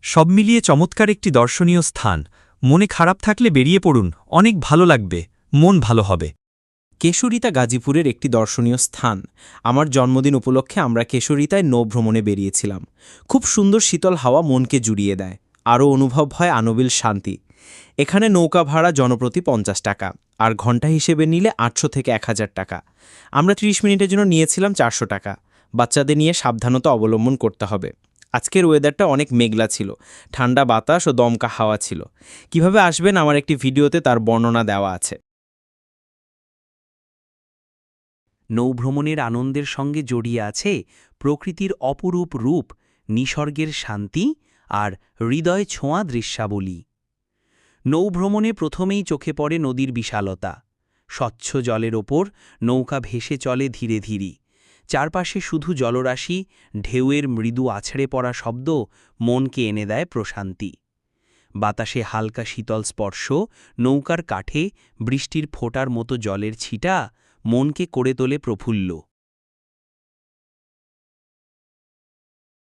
সব মিলিয়ে চমৎকার একটি দর্শনীয় স্থান। মনে খারাপ থাকলে বেরিয়ে পড়ুন, অনেক ভালো লাগবে, মন ভালো হবে। কেশরিতা গাজীপুরের একটি দর্শনীয় স্থান। আমার জন্মদিন উপলক্ষে আমরা কেশরিতায় নৌভ্রমণে বেরিয়েছিলাম। খুব সুন্দর শীতল হাওয়া মনকে জুড়িয়ে দেয়, আরও অনুভব হয় আনবিল শান্তি। এখানে নৌকা ভাড়া জনপ্রতি ৫০ টাকা, আর ঘণ্টা হিসেবে নিলে ৮০০ থেকে ১,০০০ টাকা। আমরা ৩০ মিনিটের জন্য নিয়েছিলাম ৪০০ টাকা। বাচ্চাদের নিয়ে সাবধানতা অবলম্বন করতে হবে। আজকের ওয়েদারটা অনেক মেঘলা ছিল, ঠান্ডা বাতাস ও দমকা হাওয়া ছিল। কিভাবে আসবেন আমার একটি ভিডিওতে তার বর্ণনা দেওয়া আছে। নৌভ্রমণের আনন্দের সঙ্গে জড়িয়ে আছে প্রকৃতির অপরূপ রূপ, নিসর্গের শান্তি আর হৃদয় ছোঁয়া দৃশ্যাবলী। নৌভ্রমণে প্রথমেই চোখে পড়ে নদীর বিশালতা। স্বচ্ছ জলের ওপর নৌকা ভেসে চলে ধীরে ধীরে। চারপাশে শুধু জলরাশি, ঢেউয়ের মৃদু আছড়ে পড়া শব্দ মনকে এনে দেয় প্রশান্তি। বাতাসে হালকা শীতল স্পর্শ, নৌকার কাঠে বৃষ্টির ফোঁটার মতো জলের ছিটা মনকে করে তোলে প্রফুল্ল।